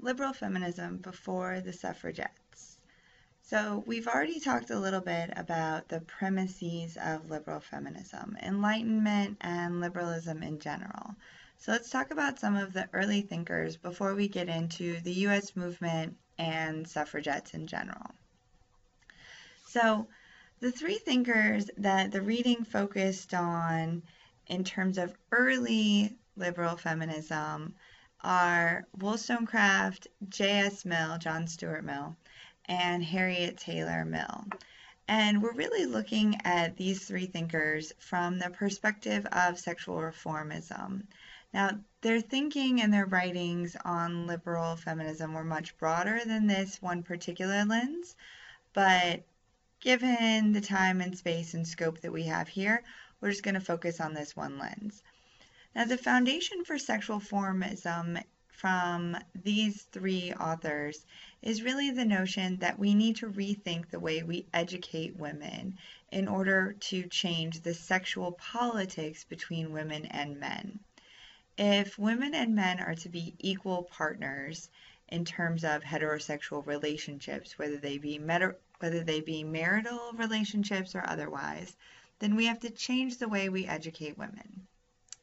liberal feminism before the suffragettes. So we've already talked a little bit about the premises of liberal feminism, Enlightenment, and liberalism in general. So let's talk about some of the early thinkers before we get into the U.S. movement and suffragettes in general. So the three thinkers that the reading focused on in terms of early liberal feminism are Wollstonecraft, J.S. Mill, John Stuart Mill, and Harriet Taylor Mill. And we're really looking at these three thinkers from the perspective of sexual reformism. Now, their thinking and their writings on liberal feminism were much broader than this one particular lens, but given the time and space and scope that we have here, we're just going to focus on this one lens. Now, the foundation for sexual reformism from these three authors is really the notion that we need to rethink the way we educate women in order to change the sexual politics between women and men. If women and men are to be equal partners in terms of heterosexual relationships, whether they be marital relationships or otherwise, then we have to change the way we educate women.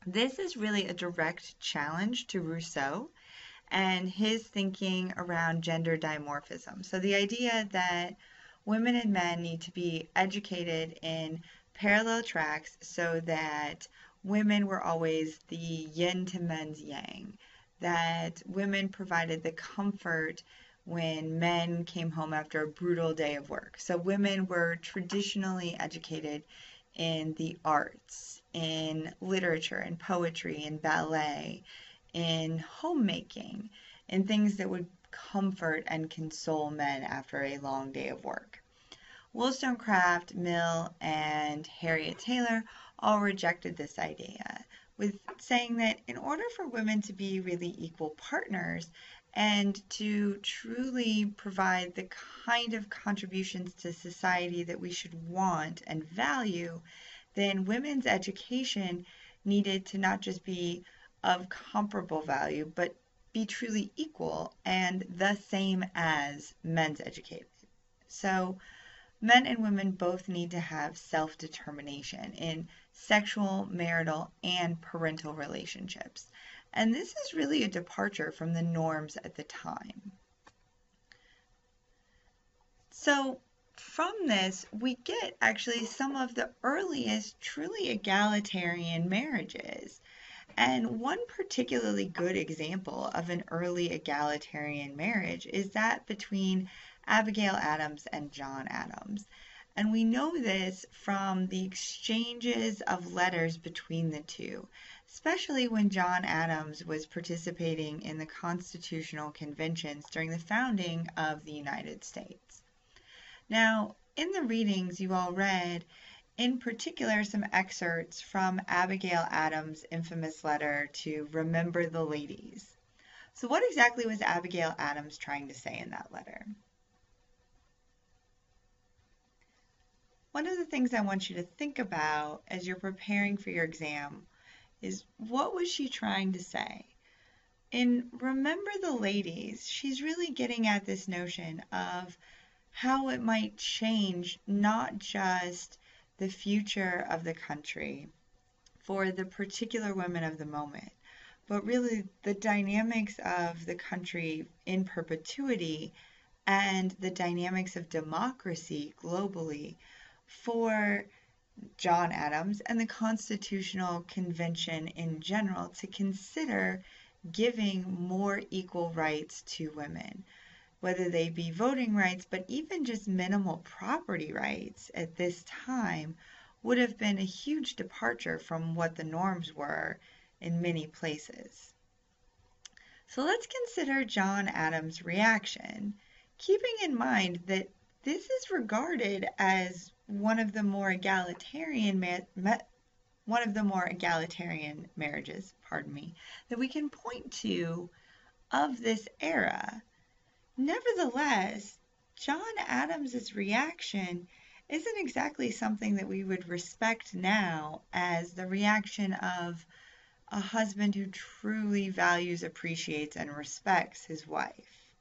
This is really a direct challenge to Rousseau and his thinking around gender dimorphism. So the idea that women and men need to be educated in parallel tracks so that women were always the yin to men's yang, that women provided the comfort when men came home after a brutal day of work. So women were traditionally educated in the arts, in literature, in poetry, in ballet, in homemaking, in things that would comfort and console men after a long day of work. Wollstonecraft, Mill, and Harriet Taylor all rejected this idea, with saying that in order for women to be really equal partners and to truly provide the kind of contributions to society that we should want and value, then women's education needed to not just be of comparable value, but be truly equal and the same as men's education. So men and women both need to have self-determination in sexual, marital, and parental relationships. And this is really a departure from the norms at the time. So from this, we get actually some of the earliest truly egalitarian marriages. And one particularly good example of an early egalitarian marriage is that between Abigail Adams and John Adams. And we know this from the exchanges of letters between the two, especially when John Adams was participating in the constitutional conventions during the founding of the United States. Now, in the readings you all read, in particular, some excerpts from Abigail Adams' infamous letter to Remember the Ladies. So what exactly was Abigail Adams trying to say in that letter? One of the things I want you to think about as you're preparing for your exam is, what was she trying to say? In Remember the Ladies, she's really getting at this notion of how it might change not just the future of the country for the particular women of the moment, but really the dynamics of the country in perpetuity and the dynamics of democracy globally for John Adams and the Constitutional Convention in general to consider giving more equal rights to women, whether they be voting rights, but even just minimal property rights at this time would have been a huge departure from what the norms were in many places. So let's consider John Adams' reaction, keeping in mind that this is regarded as one of the more egalitarian marriages, that we can point to of this era. Nevertheless, John Adams's reaction isn't exactly something that we would respect now as the reaction of a husband who truly values, appreciates, and respects his wife.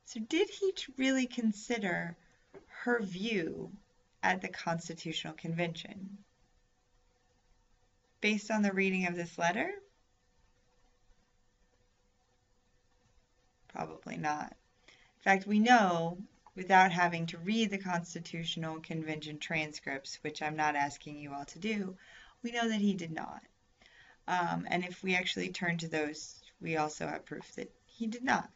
So did he really consider her view at the Constitutional Convention? Based on the reading of this letter? Probably not. In fact, we know, without having to read the Constitutional Convention transcripts, which I'm not asking you all to do, we know that he did not. And if we actually turn to those, we also have proof that he did not.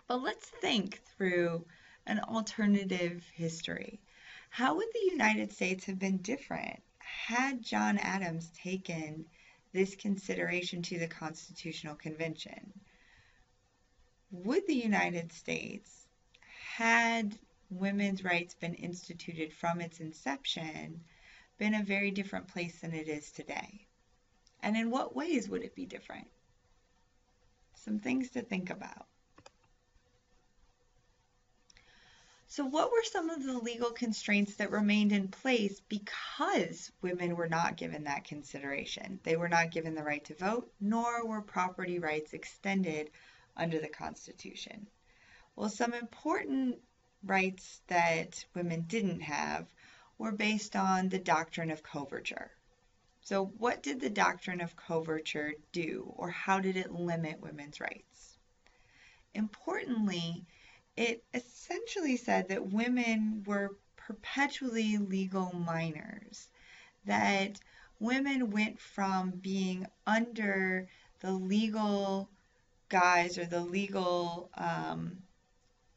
But let's think through an alternative history. How would the United States have been different had John Adams taken this consideration to the Constitutional Convention? Would the United States, had women's rights been instituted from its inception, been a very different place than it is today? And in what ways would it be different? Some things to think about. So what were some of the legal constraints that remained in place because women were not given that consideration? They were not given the right to vote, nor were property rights extended under the Constitution. Well, some important rights that women didn't have were based on the doctrine of coverture. So what did the doctrine of coverture do, or how did it limit women's rights? Importantly, it essentially said that women were perpetually legal minors, that women went from being under the legal guise or the legal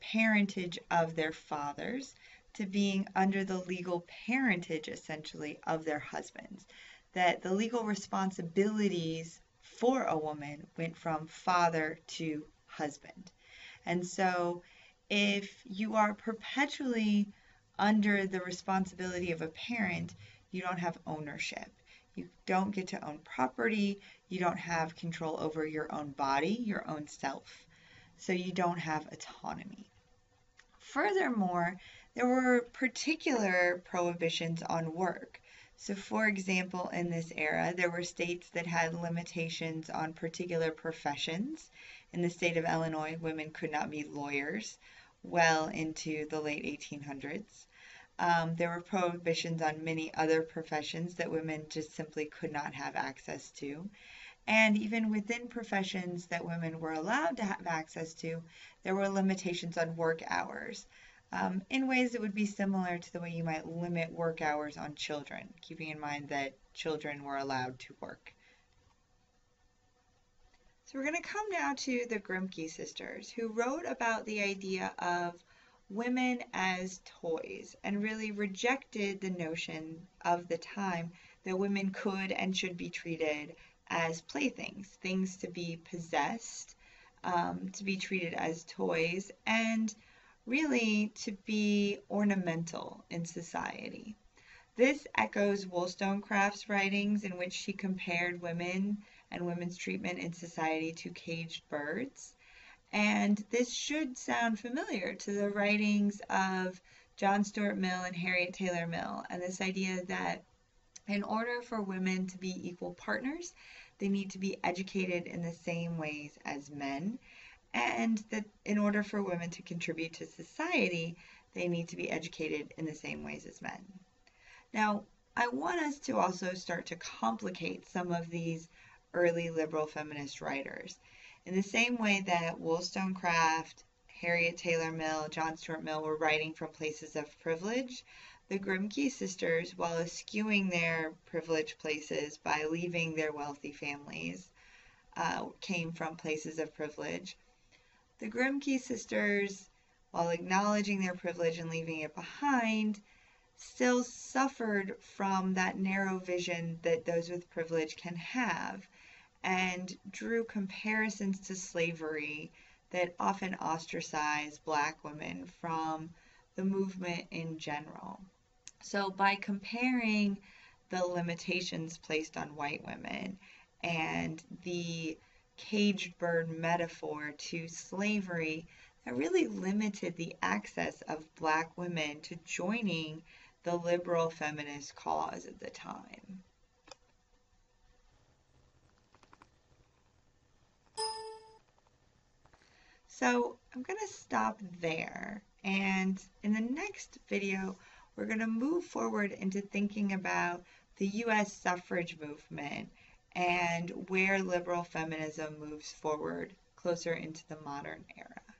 parentage of their fathers to being under the legal parentage, essentially, of their husbands. That the legal responsibilities for a woman went from father to husband. And so if you are perpetually under the responsibility of a parent, you don't have ownership. You don't get to own property. You don't have control over your own body, your own self. So you don't have autonomy. Furthermore, there were particular prohibitions on work. So for example, in this era, there were states that had limitations on particular professions. In the state of Illinois, women could not be lawyers well into the late 1800s. There were prohibitions on many other professions that women just simply could not have access to. And even within professions that women were allowed to have access to, there were limitations on work hours. In ways that would be similar to the way you might limit work hours on children, keeping in mind that children were allowed to work. So we're going to come now to the Grimke sisters, who wrote about the idea of women as toys and really rejected the notion of the time that women could and should be treated as playthings, things to be possessed, to be treated as toys, and really to be ornamental in society. This echoes Wollstonecraft's writings in which she compared women and women's treatment in society to caged birds. And this should sound familiar to the writings of John Stuart Mill and Harriet Taylor Mill, and this idea that in order for women to be equal partners, they need to be educated in the same ways as men, and that in order for women to contribute to society, they need to be educated in the same ways as men. Now, I want us to also start to complicate some of these early liberal feminist writers. In the same way that Wollstonecraft, Harriet Taylor Mill, John Stuart Mill were writing from places of privilege, the Grimke sisters, while eschewing their privileged places by leaving their wealthy families, came from places of privilege. The Grimke sisters, while acknowledging their privilege and leaving it behind, still suffered from that narrow vision that those with privilege can have, and drew comparisons to slavery that often ostracize Black women from the movement in general. So by comparing the limitations placed on white women and the caged bird metaphor to slavery, that really limited the access of Black women to joining the liberal feminist cause at the time. So I'm going to stop there, and in the next video we're going to move forward into thinking about the U.S. suffrage movement and where liberal feminism moves forward closer into the modern era.